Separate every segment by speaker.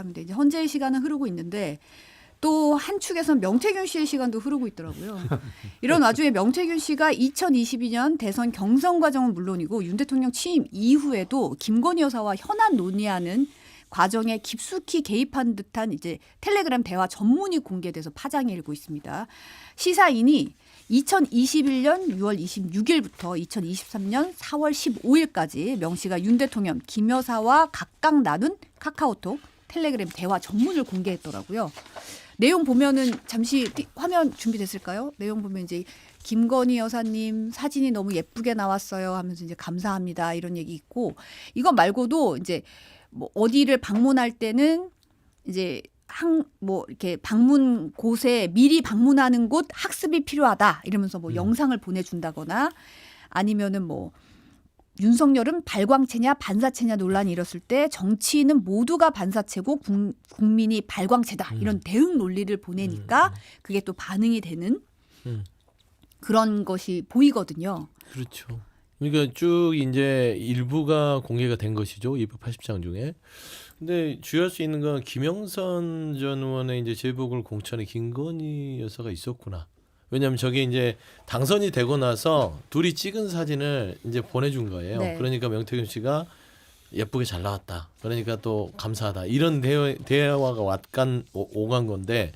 Speaker 1: 합니다. 이제 헌재의 시간은 흐르고 있는데 또 한 축에서는 명태균 씨의 시간도 흐르고 있더라고요. 이런 와중에 명태균 씨가 2022년 대선 경선 과정은 물론이고 윤 대통령 취임 이후에도 김건희 여사와 현안 논의하는 과정에 깊숙이 개입한 듯한 이제 텔레그램 대화 전문이 공개돼서 파장이 일고 있습니다. 시사인이 2021년 6월 26일부터 2023년 4월 15일까지 명 씨가 윤 대통령, 김 여사와 각각 나눈 카카오톡, 텔레그램 대화 전문을 공개했더라고요. 내용 보면은 잠시 화면 준비됐을까요? 내용 보면 이제 김건희 여사님 사진이 너무 예쁘게 나왔어요 하면서 이제 감사합니다 이런 얘기 있고 이거 말고도 이제 뭐 어디를 방문할 때는 이제 뭐 이렇게 방문 곳에 미리 방문하는 곳 학습이 필요하다 이러면서 뭐 영상을 보내준다거나 아니면은 뭐 윤석열은 발광체냐 반사체냐 논란이 일었을 때 정치인은 모두가 반사체고 국민이 발광체다 이런 대응 논리를 보내니까 그게 또 반응이 되는 그런 것이 보이거든요.
Speaker 2: 그렇죠. 그러니까 쭉 이제 일부가 공개가 된 것이죠. 280장 중에. 근데 주의할 수 있는 건 김영선 전 의원의 이제 제복을 공천에 김건희 여사가 있었구나. 왜냐하면 저게 이제 당선이 되고 나서 둘이 찍은 사진을 이제 보내준 거예요.
Speaker 1: 네.
Speaker 2: 그러니까 명태균 씨가 예쁘게 잘 나왔다. 그러니까 또 감사하다. 이런 대화가 오간 건데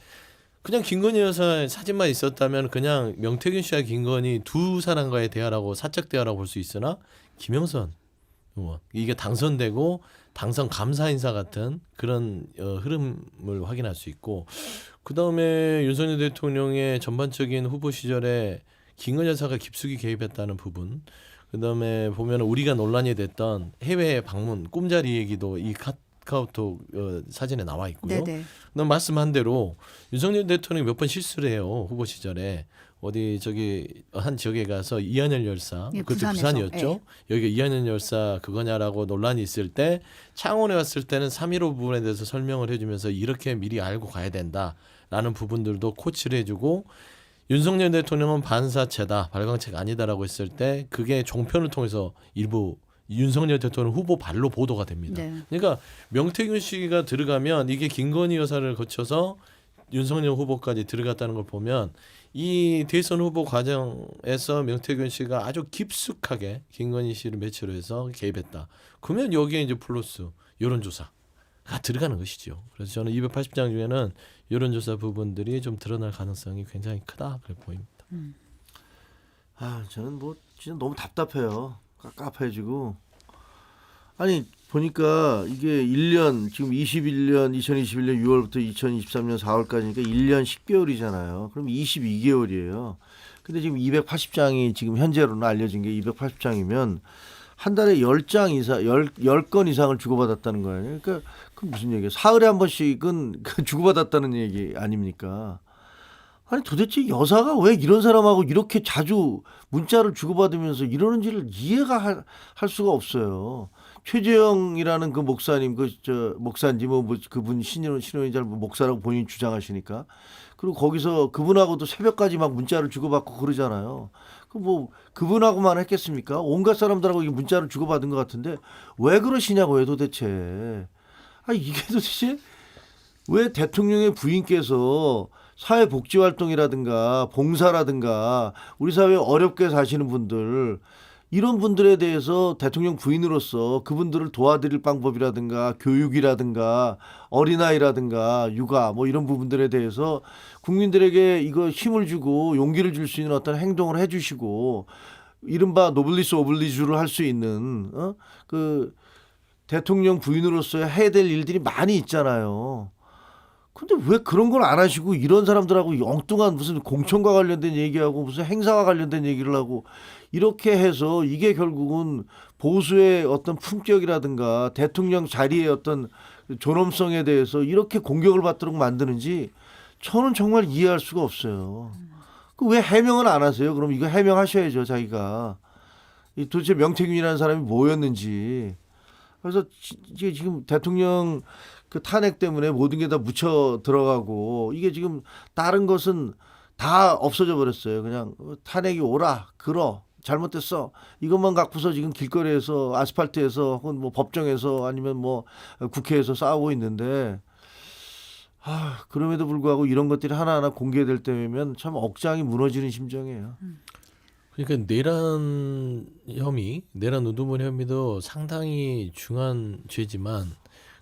Speaker 2: 그냥 김건희 여사 사진만 있었다면 그냥 명태균 씨와 김건희 두 사람과의 대화라고 사적 대화라고 볼 수 있으나 김영선 의원 이게 당선되고 당선 감사 인사 같은 그런 흐름을 확인할 수 있고 그다음에 윤석열 대통령의 전반적인 후보 시절에 김건희 여사가 깊숙이 개입했다는 부분 그다음에 보면 우리가 논란이 됐던 해외 방문 꿈자리 얘기도 이 카카오톡 사진에 나와 있고요.
Speaker 1: 네네.
Speaker 2: 그다음 말씀한 대로 윤석열 대통령이 몇 번 실수를 해요. 후보 시절에 어디 저기 한 지역에 가서 이한열 열사
Speaker 1: 예,
Speaker 2: 그때
Speaker 1: 부산에서.
Speaker 2: 부산이었죠.
Speaker 1: 예.
Speaker 2: 여기가 이한열 열사 그거냐라고 논란이 있을 때 창원에 왔을 때는 3.15 부분에 대해서 설명을 해주면서 이렇게 미리 알고 가야 된다라는 부분들도 코치를 해주고 윤석열 대통령은 반사체다 발광체가 아니다라고 했을 때 그게 종편을 통해서 일부 윤석열 대통령 후보 발로 보도가 됩니다.
Speaker 1: 네.
Speaker 2: 그러니까 명태균 씨가 들어가면 이게 김건희 여사를 거쳐서 윤석열 후보까지 들어갔다는 걸 보면 이 대선 후보 과정에서 명태균 씨가 아주 깊숙하게 김건희 씨를 매체로 해서 개입했다. 그러면 여기에 이제 플러스 여론조사가 들어가는 것이죠. 그래서 저는 280장 중에는 여론조사 부분들이 좀 드러날 가능성이 굉장히 크다 그래 보입니다.
Speaker 3: 아, 저는 뭐 진짜 너무 답답해요. 깝깝해지고. 아니 보니까 이게 1년 지금 2021년 6월부터 2023년 4월까지니까 1년 10개월이잖아요. 그럼 22개월이에요. 근데 지금 280장이 지금 현재로는 알려진 게 280장이면 한 달에 10장 이상 10건 이상을 주고받았다는 거예요. 그러니까 그 무슨 얘기예요? 사흘에 한 번씩은 주고받았다는 얘기 아닙니까? 아니 도대체 여사가 왜 이런 사람하고 이렇게 자주 문자를 주고받으면서 이러는지를 이해가 할 수가 없어요. 최재형이라는 그 목사님, 목사인지 그분 신혼이 잘 목사라고 본인이 주장하시니까. 그리고 거기서 그분하고도 새벽까지 막 문자를 주고받고 그러잖아요. 그 뭐 그분하고만 했겠습니까? 온갖 사람들하고 문자를 주고받은 것 같은데 왜 그러시냐고요 도대체. 아 이게 도대체 왜 대통령의 부인께서 사회복지활동이라든가 봉사라든가 우리 사회에 어렵게 사시는 분들 이런 분들에 대해서 대통령 부인으로서 그분들을 도와드릴 방법이라든가 교육이라든가 어린아이라든가 육아 뭐 이런 부분들에 대해서 국민들에게 이거 힘을 주고 용기를 줄 수 있는 어떤 행동을 해주시고 이른바 노블리스 오블리주를 할 수 있는 그 대통령 부인으로서 해야 될 일들이 많이 있잖아요. 근데 왜 그런 걸 안 하시고 이런 사람들하고 엉뚱한 무슨 공천과 관련된 얘기하고 무슨 행사와 관련된 얘기를 하고 이렇게 해서 이게 결국은 보수의 어떤 품격이라든가 대통령 자리의 어떤 존엄성에 대해서 이렇게 공격을 받도록 만드는지 저는 정말 이해할 수가 없어요. 그 왜 해명을 안 하세요? 그럼 이거 해명하셔야죠, 자기가. 도대체 명태균이라는 사람이 뭐였는지. 그래서 이게 지금 대통령 그 탄핵 때문에 모든 게 다 묻혀 들어가고 이게 지금 다른 것은 다 없어져 버렸어요. 그냥 탄핵이 오라, 그러, 잘못됐어. 이것만 갖고서 지금 길거리에서 아스팔트에서 혹은 뭐 법정에서 아니면 뭐 국회에서 싸우고 있는데 그럼에도 불구하고 이런 것들이 하나하나 공개될 때면 참 억장이 무너지는 심정이에요.
Speaker 2: 그러니까 내란 혐의, 내란 우두머리 혐의도 상당히 중한 죄지만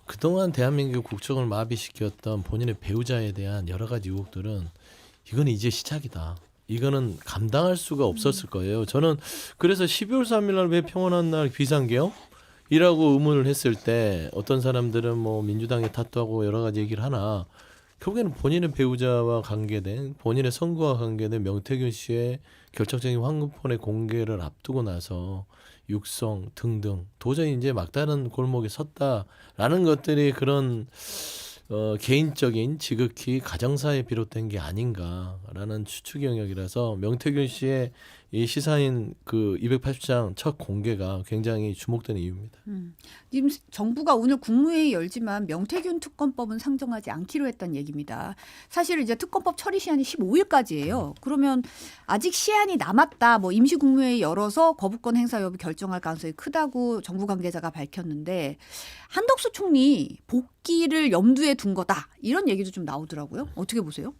Speaker 2: 그동안 대한민국 국정을 마비시켰던 본인의 배우자에 대한 여러 가지 의혹들은 이건 이제 시작이다. 이거는 감당할 수가 없었을 거예요. 저는 그래서 12월 3일 날 왜 평온한 날 비상계엄? 이라고 의문을 했을 때 어떤 사람들은 뭐 민주당에 탓하고 여러 가지 얘기를 하나 결국에는 본인의 배우자와 관계된 본인의 선거와 관계된 명태균 씨의 결정적인 황금폰의 공개를 앞두고 나서 육성 등등 도저히 이제 막다른 골목에 섰다라는 것들이 그런 개인적인 지극히 가정사에 비롯된 게 아닌가라는 추측 영역이라서 명태균 씨의 이 시사인 그 280장 첫 공개가 굉장히 주목되는 이유입니다.
Speaker 1: 지금 정부가 오늘 국무회의 열지만 명태균 특검법은 상정하지 않기로 했다는 얘기입니다. 사실 이제 특검법 처리 시한이 15일까지예요. 그러면 아직 시한이 남았다. 뭐 임시 국무회의 열어서 거부권 행사 여부 결정할 가능성이 크다고 정부 관계자가 밝혔는데 한덕수 총리 복귀를 염두에 둔 거다. 이런 얘기도 좀 나오더라고요. 어떻게 보세요?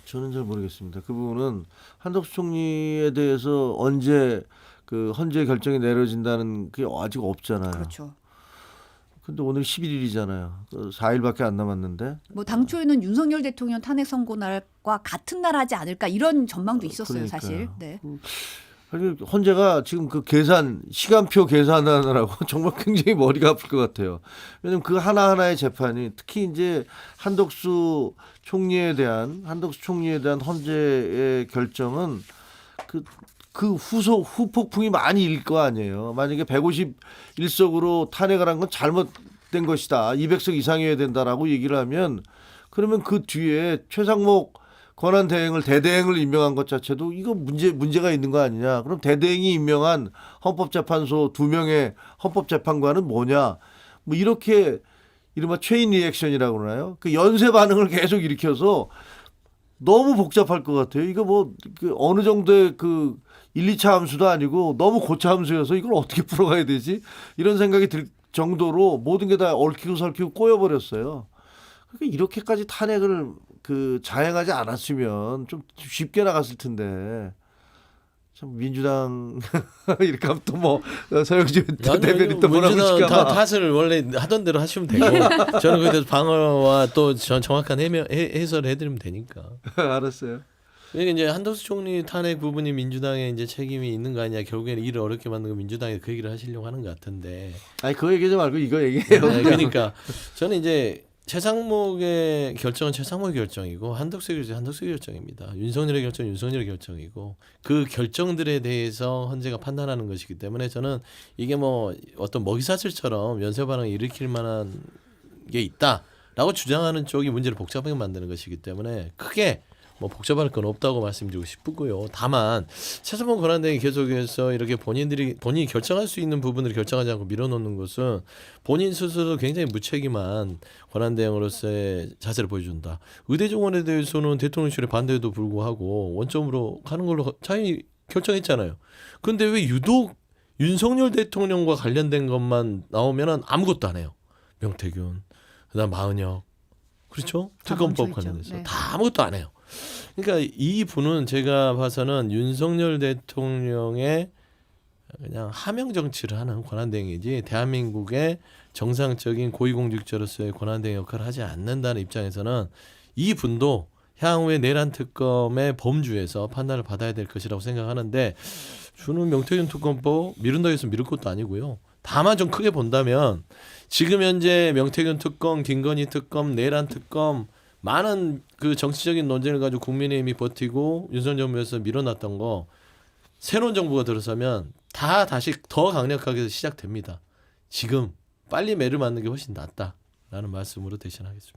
Speaker 3: 저는 잘 모르겠습니다. 그 부분은 한덕수 총리에 대해서 언제 그 헌재 결정이 내려진다는 게 아직 없잖아요.
Speaker 1: 그렇죠.
Speaker 3: 근데 오늘 11일이잖아요. 4일밖에 안 남았는데.
Speaker 1: 뭐 당초에는 윤석열 대통령 탄핵 선고 날과 같은 날 하지 않을까 이런 전망도 있었어요,
Speaker 3: 그러니까요.
Speaker 1: 사실. 네.
Speaker 3: 아니, 헌재가 지금 그 계산 시간표 계산하느라고 정말 굉장히 머리가 아플 것 같아요. 왜냐하면 그 하나하나의 재판이 특히 이제 한덕수 총리에 대한 헌재의 결정은 그 후폭풍이 많이 일 거 아니에요. 만약에 151석으로 탄핵을 한 건 잘못된 것이다. 200석 이상이어야 된다라고 얘기를 하면 그러면 그 뒤에 최상목 권한 대행을 임명한 것 자체도 이거 문제가 있는 거 아니냐. 그럼 대대행이 임명한 헌법재판소 2명의 헌법재판관은 뭐냐. 뭐 이렇게 이른바 체인 리액션이라고 그러나요? 그 연쇄 반응을 계속 일으켜서 너무 복잡할 것 같아요. 이거 뭐 그 어느 정도의 그 1, 2차 함수도 아니고 너무 고차 함수여서 이걸 어떻게 풀어가야 되지? 이런 생각이 들 정도로 모든 게 다 얽히고 설키고 꼬여버렸어요. 그러니까 이렇게까지 탄핵을 자행하지 않았으면 좀 쉽게 나갔을 텐데 참 민주당 이렇게 하면 또 뭐 서영진 대변인 또 뭐라고
Speaker 2: 민주당
Speaker 3: 시켜봐.
Speaker 2: 탓을 원래 하던 대로 하시면 되고 저는 그에 대해서 방어와 또 정확한 해설을 해드리면 되니까.
Speaker 3: 알았어요.
Speaker 2: 그러니까 이제 한덕수 총리 탄핵 부분이 민주당에 이제 책임이 있는 거 아니냐. 결국에는 일을 어렵게 만든 거 민주당이 그 얘기를 하시려고 하는 것 같은데.
Speaker 3: 아니 그거 얘기하지 말고 이거 얘기해요.
Speaker 2: 네, 그러니까 저는 이제 최상목의 결정은 최상목의 결정이고 한덕수의 결정은 한덕수의 결정입니다. 윤석열의 결정은 윤석열의 결정이고 그 결정들에 대해서 헌재가 판단하는 것이기 때문에 저는 이게 뭐 어떤 먹이사슬처럼 연쇄 반응을 일으킬 만한 게 있다라고 주장하는 쪽이 문제를 복잡하게 만드는 것이기 때문에 크게 뭐 복잡할 건 없다고 말씀드리고 싶고요. 다만 최상목 권한대행이 계속해서 이렇게 본인이 결정할 수 있는 부분을 결정하지 않고 밀어놓는 것은 본인 스스로 굉장히 무책임한 권한대행으로서의 자세를 보여준다. 의대정원에 대해서는 대통령실의 반대에도 불구하고 원점으로 가는 걸로 자기 결정했잖아요. 그런데 왜 유독 윤석열 대통령과 관련된 것만 나오면은 아무것도 안 해요. 명태균, 그다음 마은혁, 그렇죠? 특검법 관련해서
Speaker 1: 네.
Speaker 2: 다 아무것도 안 해요. 그러니까 이 분은 제가 봐서는 윤석열 대통령의 그냥 하명 정치를 하는 권한대행이지 대한민국의 정상적인 고위공직자로서의 권한대행 역할을 하지 않는다는 입장에서는 이 분도 향후에 내란 특검의 범주에서 판단을 받아야 될 것이라고 생각하는데 주는 명태균 특검법 미룬다 해서 미룰 것도 아니고요. 다만 좀 크게 본다면 지금 현재 명태균 특검, 김건희 특검, 내란 특검 많은 그 정치적인 논쟁을 가지고 국민의힘이 버티고 윤석열 정부에서 밀어놨던 거 새로운 정부가 들어서면 다 다시 더 강력하게 시작됩니다. 지금 빨리 매를 맞는 게 훨씬 낫다라는 말씀으로 대신하겠습니다.